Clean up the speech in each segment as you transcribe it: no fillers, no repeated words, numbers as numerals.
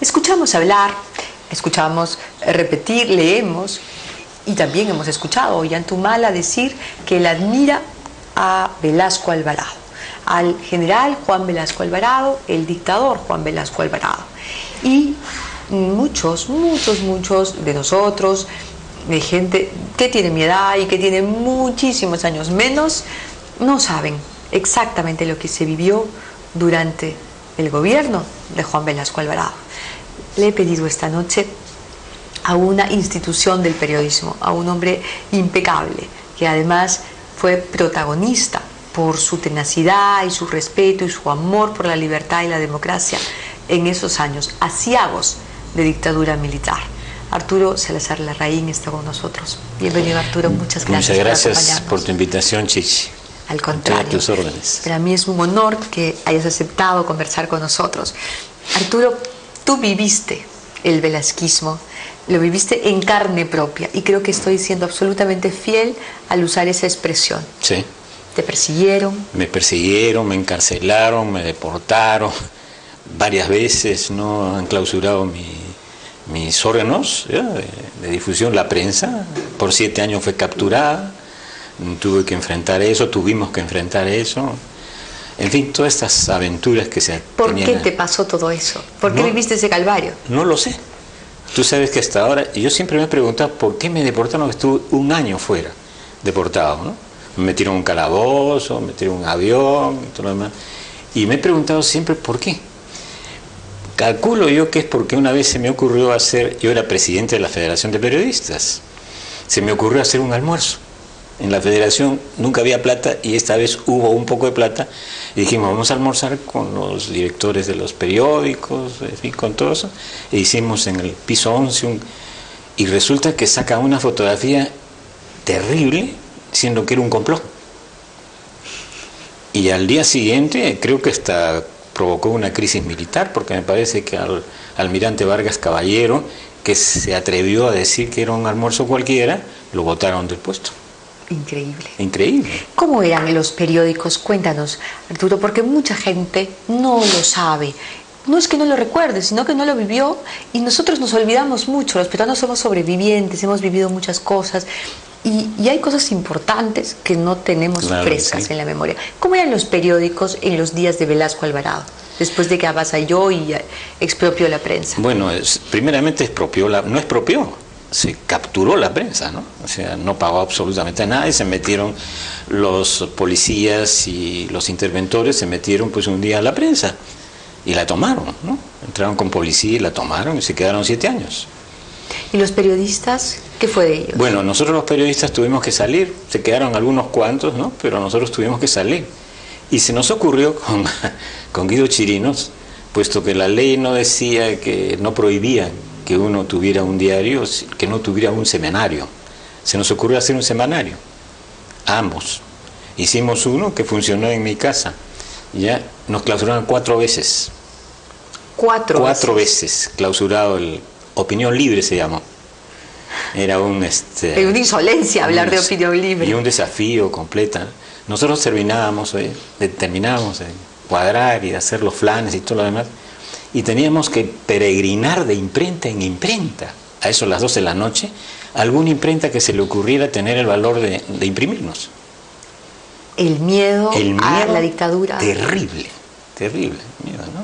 Escuchamos hablar, escuchamos repetir, leemos y también hemos escuchado a Ollantumala decir que él admira a Velasco Alvarado, al general Juan Velasco Alvarado, el dictador Juan Velasco Alvarado. Y muchos de nosotros, de gente que tiene mi edad y que tiene muchísimos años menos, no saben exactamente lo que se vivió durante el gobierno de Juan Velasco Alvarado. Le he pedido esta noche a una institución del periodismo, a un hombre impecable, que además fue protagonista por su tenacidad y su respeto y su amor por la libertad y la democracia en esos años aciagos de dictadura militar. Arturo Salazar Larraín está con nosotros. Bienvenido, Arturo, muchas gracias. Muchas gracias por tu invitación, Chichi. Al contrario, a tus órdenes. Para mí es un honor que hayas aceptado conversar con nosotros. Arturo, tú viviste el velasquismo, lo viviste en carne propia y creo que estoy siendo absolutamente fiel al usar esa expresión. Sí. ¿Te persiguieron? Me persiguieron, me encarcelaron, me deportaron varias veces, ¿no? Han clausurado mis órganos de difusión, la prensa. Por 7 años fue capturada, tuve que enfrentar eso, tuvimos que enfrentar eso. En fin, todas estas aventuras que se ¿Por qué te pasó todo eso? ¿Por qué viviste ese calvario? No lo sé. Tú sabes que hasta ahora, yo siempre me he preguntado por qué me deportaron, estuve 1 año fuera, deportado, ¿no? Me metieron en un calabozo, me metieron en un avión y todo lo demás. Y me he preguntado siempre por qué. Calculo yo que es porque una vez se me ocurrió hacer, yo era presidente de la Federación de Periodistas, se me ocurrió hacer un almuerzo. En la Federación nunca había plata y esta vez hubo un poco de plata y dijimos vamos a almorzar con los directores de los periódicos, en fin, con todo eso, e hicimos en el piso 11 y resulta que saca una fotografía terrible diciendo que era un complot. Y al día siguiente creo que hasta provocó una crisis militar, porque me parece que al almirante Vargas Caballero, que se atrevió a decir que era un almuerzo cualquiera, lo botaron del puesto. Increíble. Increíble. ¿Cómo eran los periódicos? Cuéntanos, Arturo, porque mucha gente no lo sabe. No es que no lo recuerde, sino que no lo vivió y nosotros nos olvidamos mucho. Los peruanos somos sobrevivientes, hemos vivido muchas cosas y hay cosas importantes que no tenemos frescas en la memoria. ¿Cómo eran los periódicos en los días de Velasco Alvarado, después de que avasalló y expropió la prensa? Bueno, primeramente no expropió. Se capturó la prensa, ¿no? O sea, no pagó absolutamente nada y se metieron los policías y los interventores, se metieron pues un día a la prensa y la tomaron, ¿no? Entraron con policía y la tomaron y se quedaron 7 años. ¿Y los periodistas? ¿Qué fue de ellos? Bueno, nosotros los periodistas tuvimos que salir, se quedaron algunos cuantos, ¿no? Pero nosotros tuvimos que salir. Y se nos ocurrió con Guido Chirinos, puesto que la ley no decía que no prohibía que uno tuviera un diario, que no tuviera un semanario. Se nos ocurrió hacer un semanario, ambos. Hicimos uno que funcionó en mi casa. Ya nos clausuraron 4 veces. ¿4 veces clausurado el Opinión Libre se llamó. Era una insolencia hablar de opinión libre. Y un desafío completa. Nosotros terminábamos de cuadrar y de hacer los flanes y todo lo demás. Y teníamos que peregrinar de imprenta en imprenta, a eso a las 12 de la noche, alguna imprenta que se le ocurriera tener el valor de imprimirnos. El miedo a la dictadura. Terrible, terrible, miedo, ¿no?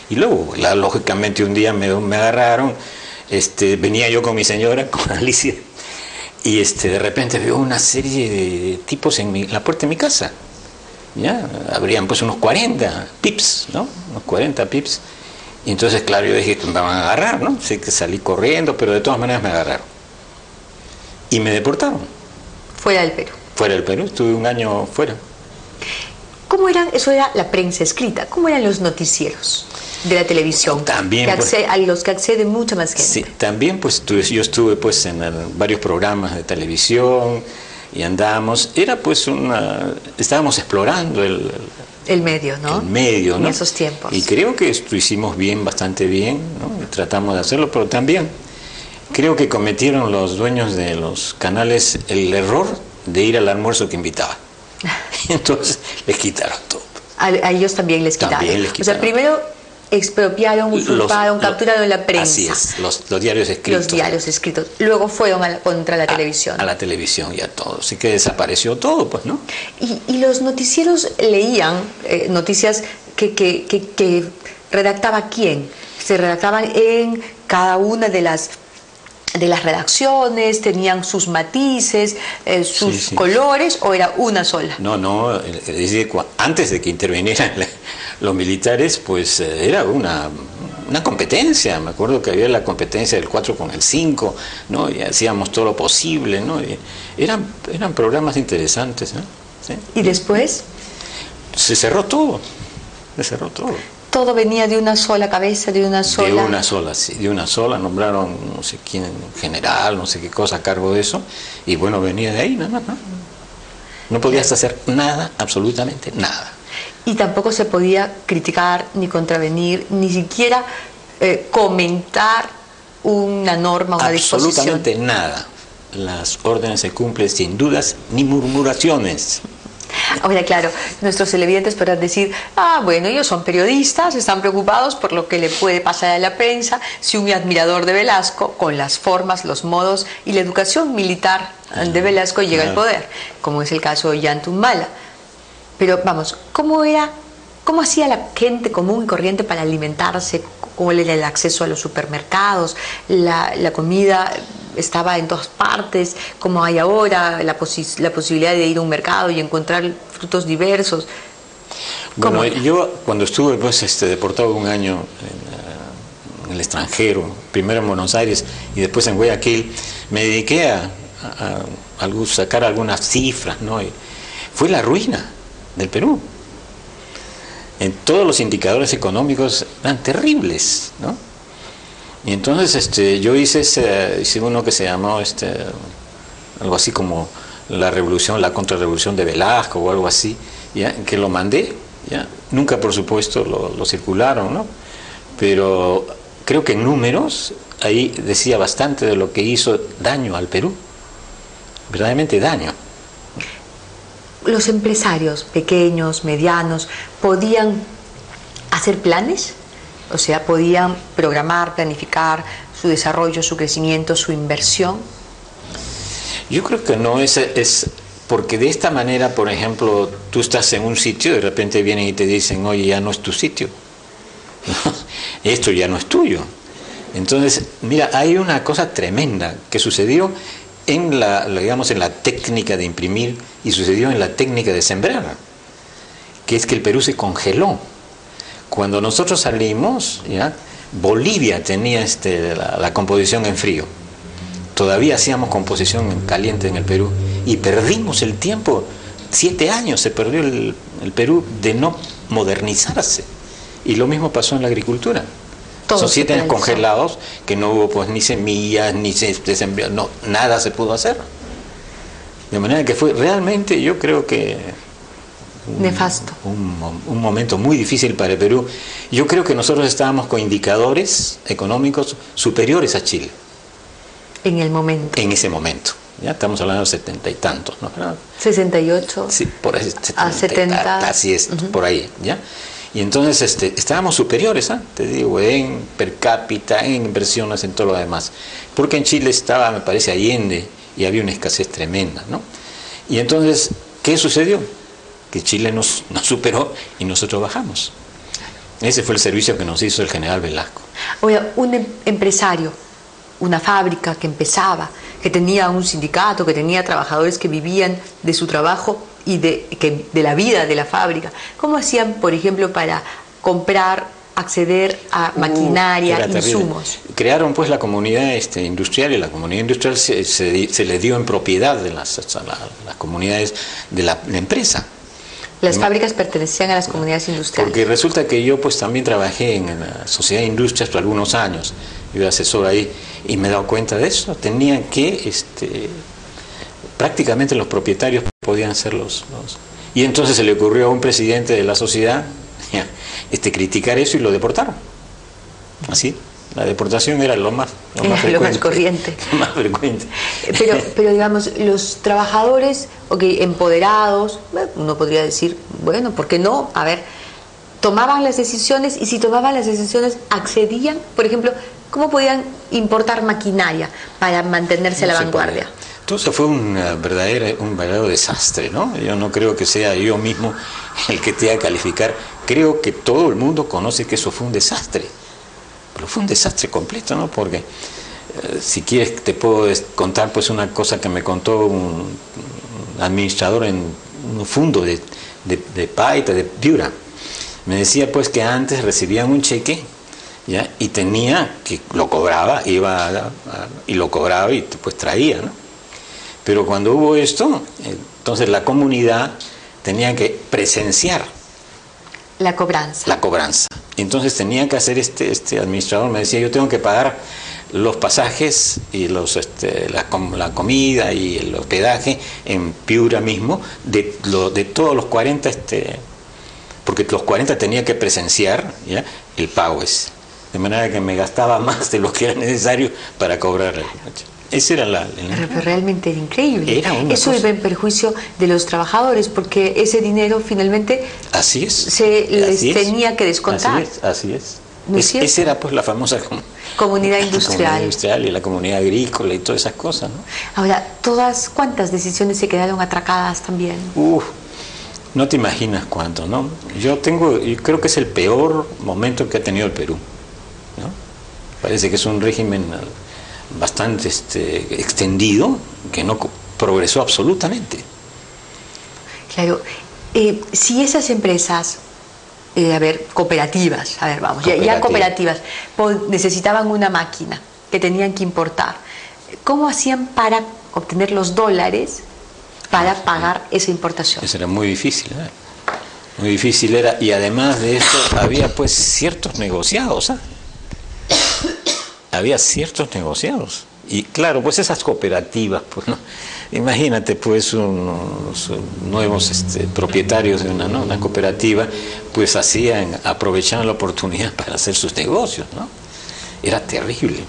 Y luego, lógicamente, un día me agarraron, venía yo con mi señora, con Alicia, y de repente veo una serie de tipos en la puerta de mi casa. Ya, habrían pues unos 40 pips, ¿no? Unos 40 pips. Y entonces, claro, yo dije que me van a agarrar, ¿no? Sé que salí corriendo, pero de todas maneras me agarraron. Y me deportaron. Fuera del Perú. Fuera del Perú, estuve 1 año fuera. ¿Cómo eran? Eso era la prensa escrita. ¿Cómo eran los noticieros de la televisión? También, a los que accede mucha más gente. Sí, también pues yo estuve pues en varios programas de televisión y andábamos, era pues estábamos explorando el medio, ¿no? El medio, ¿no? En esos tiempos. Y creo que esto hicimos bastante bien, ¿no? Tratamos de hacerlo, pero también creo que cometieron los dueños de los canales el error de ir al almuerzo que invitaban. Entonces les quitaron todo. A ellos también les quitaron. También les quitaron. O sea, primero expropiaron, usurparon, capturaron la prensa. Así es, los diarios escritos. Los diarios escritos. Luego fueron contra la televisión. A la televisión y a todo. Así que desapareció todo, pues, ¿no? Y los noticieros leían noticias que redactaba quién. Se redactaban en cada una de las redacciones, tenían sus matices, sus colores, o era una sola. No, es decir, antes de que intervinieran los militares, pues era una competencia. Me acuerdo que había la competencia del 4 con el 5, ¿no? Y hacíamos todo lo posible, ¿no? Y eran programas interesantes, ¿no? ¿Sí? ¿Y después? Se cerró todo, Todo venía de una sola cabeza, de una sola... De una sola, sí, de una sola. Nombraron no sé quién, general, no sé qué cosa a cargo de eso, y bueno, venía de ahí nada más, ¿no? No podías hacer nada, absolutamente nada. Y tampoco se podía criticar, ni contravenir, ni siquiera comentar una norma, una disposición. Absolutamente nada. Las órdenes se cumplen sin dudas ni murmuraciones. Ahora, claro, nuestros televidentes podrán decir, bueno, ellos son periodistas, están preocupados por lo que le puede pasar a la prensa si un admirador de Velasco, con las formas, los modos y la educación militar de Velasco, llega al poder, como es el caso de Ollanta Humala. Pero vamos, ¿cómo hacía la gente común y corriente para alimentarse? ¿Cómo era el acceso a los supermercados? La comida estaba en todas partes, como hay ahora, la posibilidad de ir a un mercado y encontrar frutos diversos. Bueno, yo cuando estuve pues, deportado un año en el extranjero, primero en Buenos Aires y después en Guayaquil, me dediqué a sacar algunas cifras, ¿no? Y fue la ruina del Perú. En todos los indicadores económicos eran terribles, ¿no? Y entonces yo hice uno que se llamó algo así como la contrarrevolución de Velasco o algo así, ¿ya? Que lo mandé, ¿ya? Nunca por supuesto lo circularon, ¿no? Pero creo que en números ahí decía bastante de lo que hizo daño al Perú, verdaderamente daño. ¿Los empresarios pequeños, medianos, podían hacer planes? O sea, ¿podían programar, planificar su desarrollo, su crecimiento, su inversión? Yo creo que no es porque de esta manera, por ejemplo, tú estás en un sitio y de repente vienen y te dicen, oye, ya no es tu sitio, esto ya no es tuyo. Entonces, mira, hay una cosa tremenda que sucedió en la técnica de imprimir y sucedió en la técnica de sembrar, que es que el Perú se congeló. Cuando nosotros salimos, ¿ya? Bolivia tenía la composición en frío. Todavía hacíamos composición en caliente en el Perú y perdimos el tiempo. 7 años se perdió el Perú de no modernizarse. Y lo mismo pasó en la agricultura. Son 7 años congelados que no hubo pues ni semillas, ni sembraron, no, nada se pudo hacer. De manera que fue realmente, yo creo que nefasto. Un momento muy difícil para el Perú. Yo creo que nosotros estábamos con indicadores económicos superiores a Chile. En el momento. En ese momento. Ya estamos hablando de 70 y tantos, ¿no? 68. Sí, por ahí. 70. Así es, por ahí, ¿ya? Y entonces estábamos superiores, te digo, en per cápita, en inversiones, en todo lo demás. Porque en Chile estaba, me parece, Allende, y había una escasez tremenda, ¿no? Y entonces, ¿qué sucedió? Que Chile nos superó y nosotros bajamos. Ese fue el servicio que nos hizo el general Velasco. Oye, un empresario, una fábrica que empezaba, que tenía un sindicato, que tenía trabajadores que vivían de su trabajo y de la vida de la fábrica. ¿Cómo hacían, por ejemplo, para comprar, acceder a maquinaria, insumos? Crearon pues la comunidad industrial, y la comunidad industrial se le dio en propiedad de las comunidades de la empresa. Las fábricas pertenecían a las comunidades industriales. Porque resulta que yo pues también trabajé en la Sociedad de Industrias por algunos años, yo era asesor ahí, y me he dado cuenta de eso. Tenían que, prácticamente los propietarios podían ser los... Y entonces se le ocurrió a un presidente de la sociedad criticar eso y lo deportaron. Así, la deportación era lo más frecuente. Lo más corriente. Lo más frecuente. Pero digamos, los trabajadores empoderados, uno podría decir, bueno, ¿por qué no? A ver, tomaban las decisiones, y si tomaban las decisiones, accedían, por ejemplo, ¿cómo podían importar maquinaria para mantenerse a la vanguardia? Entonces fue un verdadero desastre, ¿no? Yo no creo que sea yo mismo el que te haga calificar. Creo que todo el mundo conoce que eso fue un desastre. Pero fue un desastre completo, ¿no? Porque si quieres te puedo contar pues una cosa que me contó un administrador en un fondo de Paita, de Piura. Me decía pues que antes recibían un cheque, ¿ya? Y tenía que lo cobraba, y lo cobraba y pues traía, ¿no? Pero cuando hubo esto, entonces la comunidad tenía que presenciar la cobranza. La cobranza. Entonces tenía que hacer este administrador, me decía, yo tengo que pagar los pasajes y la comida y el hospedaje en Piura mismo, de todos los 40, porque los 40 tenía que presenciar, ¿ya? El pago ese. De manera que me gastaba más de lo que era necesario para cobrar. Ese era Pero realmente era increíble. Eso iba en perjuicio de los trabajadores, porque ese dinero finalmente les tenía que descontar. Así es. Esa era pues la famosa comunidad industrial. Comunidad industrial y la comunidad agrícola y todas esas cosas, ¿no? Ahora, ¿cuántas decisiones se quedaron atracadas también? No te imaginas cuánto, ¿no? Yo creo que es el peor momento que ha tenido el Perú, ¿no? Parece que es un régimen bastante extendido, que no progresó absolutamente. Claro, si esas empresas, cooperativas, ya cooperativas, necesitaban una máquina que tenían que importar, ¿cómo hacían para obtener los dólares para pagar esa importación? Eso era muy difícil, ¿eh? Muy difícil era, y además de esto había pues ciertos negociados, ¿eh? Había ciertos negociados. Y claro, pues esas cooperativas, pues, ¿no? Imagínate, pues, unos nuevos propietarios de una cooperativa, pues aprovechaban la oportunidad para hacer sus negocios, ¿no? Era terrible.